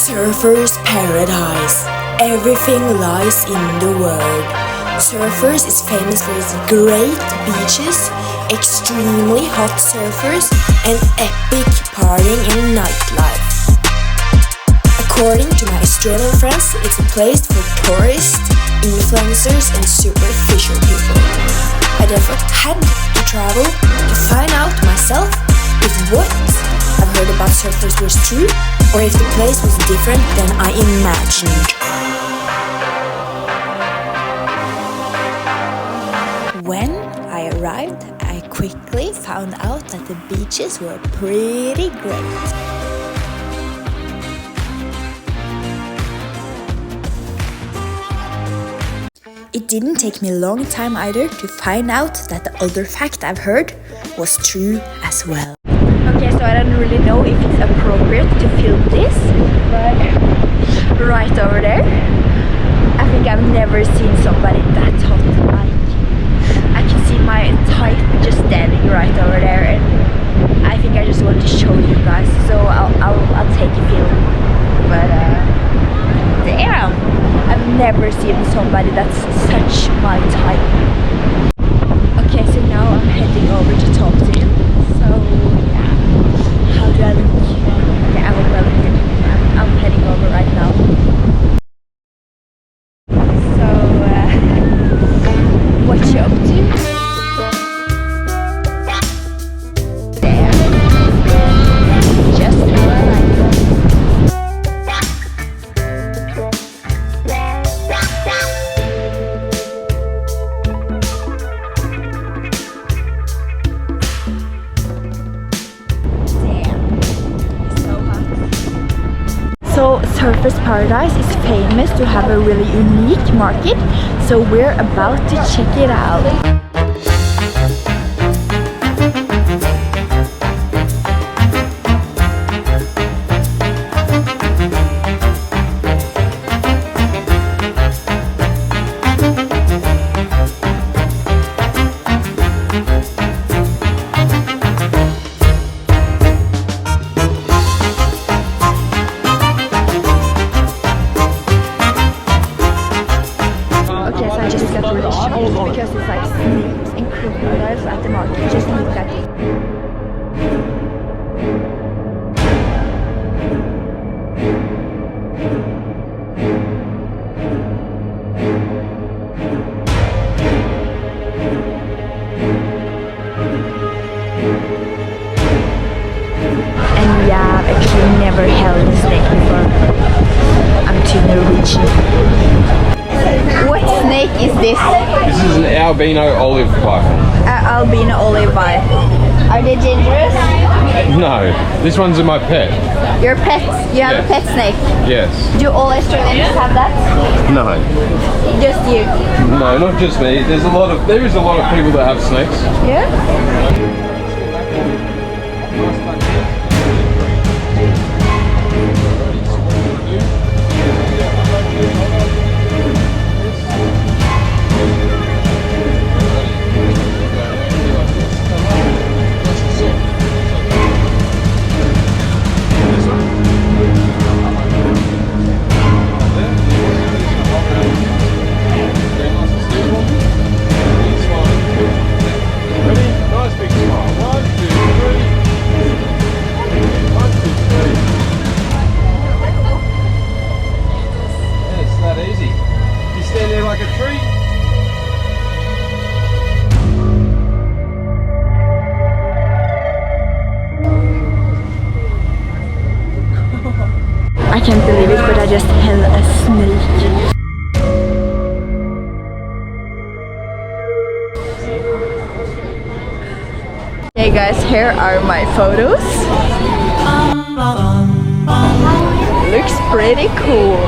Surfers' paradise. Everything lies in the word. Surfers is famous for its great beaches, extremely hot surfers, and epic partying and nightlife. According to my Australian friends, it's a place for tourists, influencers, and superficial people. I therefore had to travel to find out myself if what I've heard about surfers was true, or if the place was different than I imagined. When I arrived, I quickly found out that the beaches were pretty great. It didn't take me a long time either to find out that the other fact I've heard was true as well. Okay, so I don't really know if it's appropriate to film this, but right over there, I think I've never seen somebody that hot. I can see my type just standing right over there, and I think I just want to show you guys, so I'll take a film. But damn, I've never seen somebody that's such my type. Okay, so now I'm heading over to talk to him. So yeah, how do I look? Okay, I look well here. I'm heading over right now. So what you up to? There. Just how I like it. So Surfers Paradise is famous to have a really unique market, so we're about to check it out. Because it's like snakes and crocodiles at the market. Just look at it. And yeah, I've actually never held a snake before. I'm too Norwegian. What snake is this? This is an albino olive python. Albino olive python. Are they dangerous? No, this one's my pet. Your pet? You have a pet snake? Yes. Do all Australians have that? No. Just you? No, not just me. There is a lot of people that have snakes. Yeah? I can't believe it, but I just held a snake. Hey guys, here are my photos. Looks pretty cool.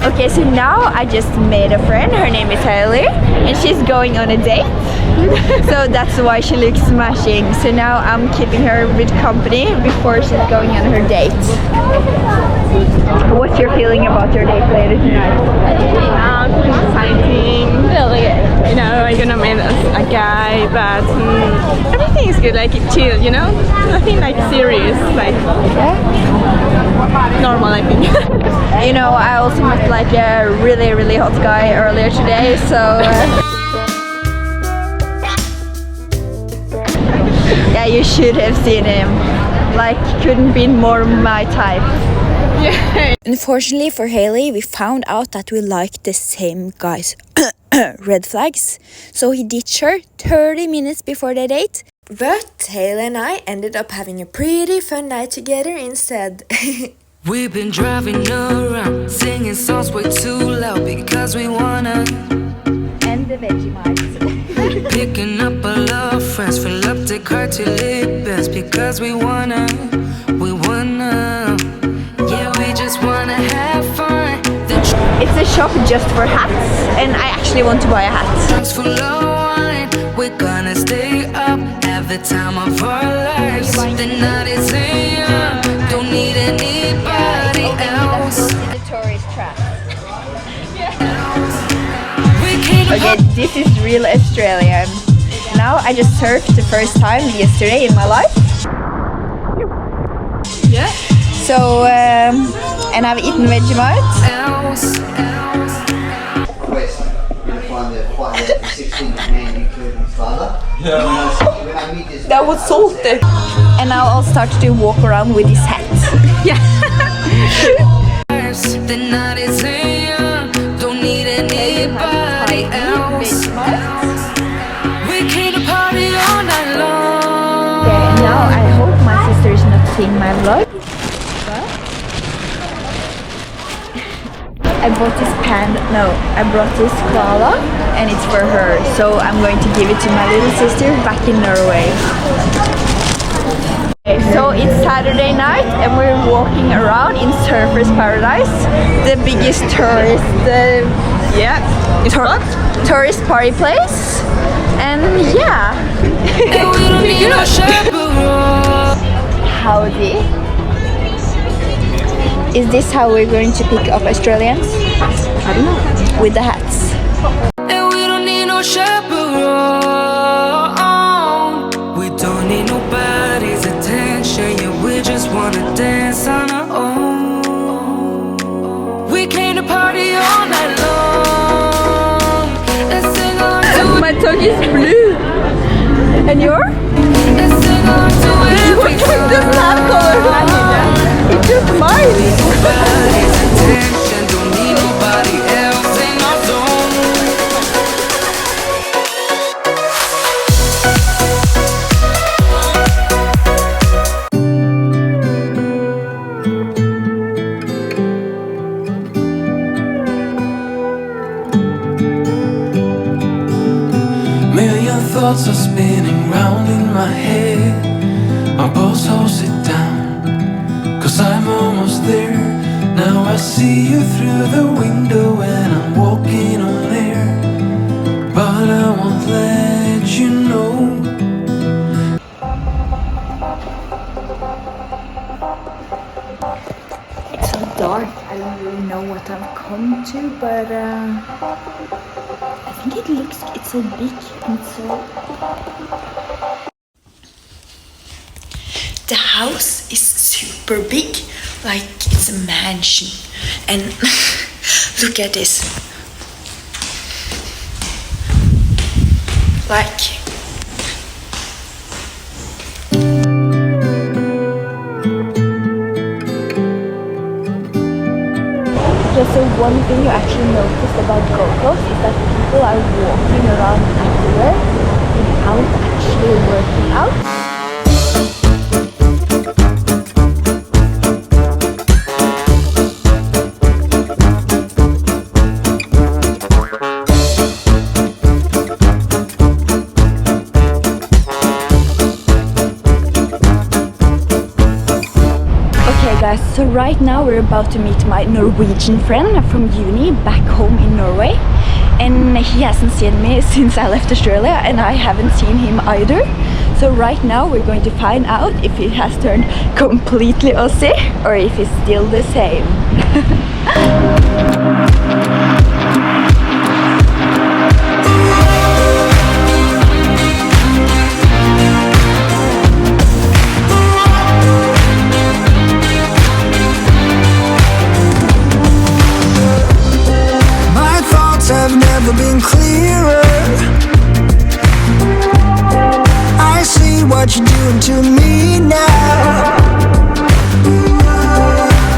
Okay, so now I just made a friend. Her name is Haley, and she's going on a date. So that's why she looks smashing. So now I'm keeping her with company before she's going on her date. What's your feeling about your date later tonight? Exciting. Really, you know, I'm gonna meet a guy, but everything is good. Like chill, you know, nothing like serious, like normal, I think. You know, I also met like a really hot guy earlier today, so yeah, you should have seen him. Like, couldn't be more my type. Yeah. Unfortunately for Haley, we found out that we liked the same guys. Red flags. So he ditched her 30 minutes before the date. But Haley and I ended up having a pretty fun night together instead. We've been driving around, singing songs way too loud because we wanna. And the Vegemite. Picking up our love friends, fill up the car till it bends because we wanna. Yeah, we just wanna have fun. It's a shop just for hats, and I actually want to buy a hat. Thanks for low wine, we're gonna stay up, have the time of our lives. The night is young, don't need anybody else. The tourist trap. Okay, this is real Australian. Now I just surfed the first time yesterday in my life. Yeah. So, and I've eaten Vegemite. West, you find the quite a 16-man including his father. Yeah. That was salty. And now I'll start to walk around with this hat. Yeah. The night is young, don't need anybody else. We came to party all night long. Okay, now I hope my sister is not seeing my vlog. I bought this I brought this koala and it's for her. So I'm going to give it to my little sister back in Norway. Okay, so it's Saturday night and we're walking around in Surfers Paradise, the biggest tourist tourist party place. And yeah. Howdy. Is this how we're going to pick up Australians? I don't know. With the hats. And we don't need no chaperone. We don't need nobody's attention. Yeah, we just wanna dance on our own. We came to party all night long and sing along to My tongue is blue. And yours? and sing along to every It doesn't have color. It's just mine. nobody's attention. Don't need nobody else in our zone. Million thoughts are spinning round in my head. My pulse holds it down, 'cause I'm almost there. Now I see you through the window and I'm walking on air. But I won't let you know. It's so dark. I don't really know what I've come to, but I think it's so big and so. The house is super big, like it's a mansion. And look at this. Like just so one thing you actually noticed about Gold Coast is that people are walking around everywhere without actually working out. Okay guys, So right now we're about to meet my Norwegian friend from uni back home in Norway. And he hasn't seen me since I left Australia, and I haven't seen him either. So right now we're going to find out if he has turned completely Aussie or if he's still the same. My thoughts have never been clearer. I see what you're doing to me now.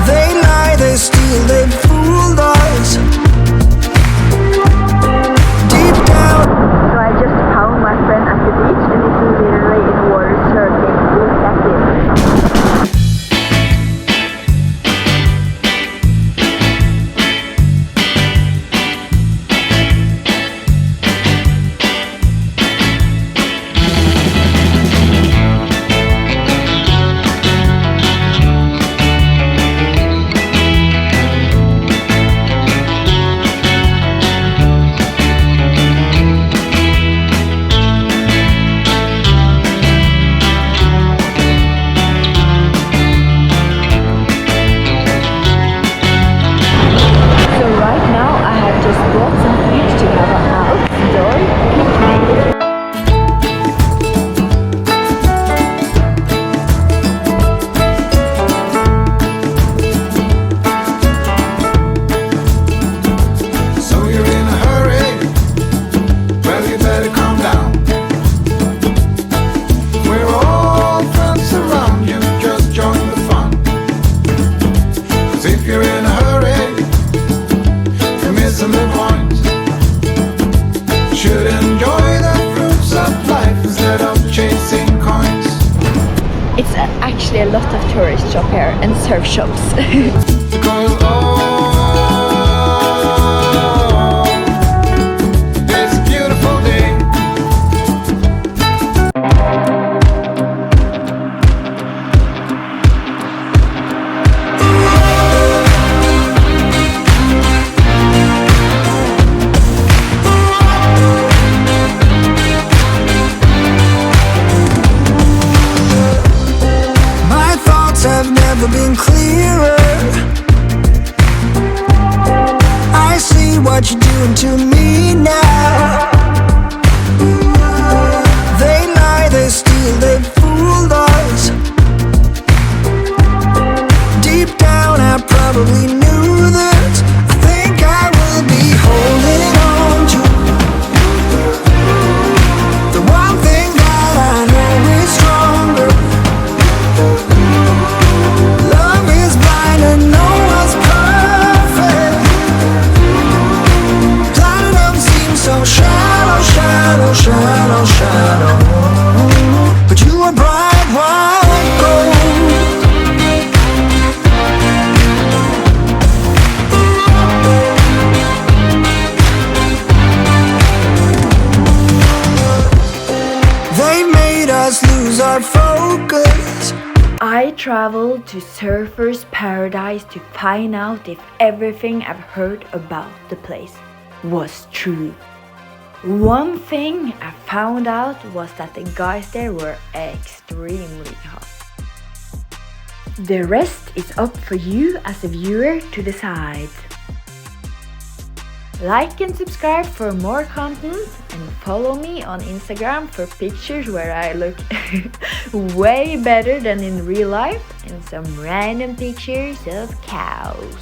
They lie, they steal, they fooled us. Deep down. So I just found my friend at the beach, and he's literally in water surfing. Look at this. It's actually a lot of tourist shop here and surf shops. Have never been clearer. I see what you're doing to me now. They lie, they steal, they fooled us. Deep down I probably knew this. I think I will be holding on to the one thing that I know is stronger. And no one's perfect. Platinum seems so shallow, shallow, shallow, shallow. But you are bright white gold. They made us lose our focus. I traveled to Surfer's Paradise to find out if everything I've heard about the place was true. One thing I found out was that the guys there were extremely hot. The rest is up for you as a viewer to decide. Like and subscribe for more content, and follow me on Instagram for pictures where I look way better than in real life, and some random pictures of cows.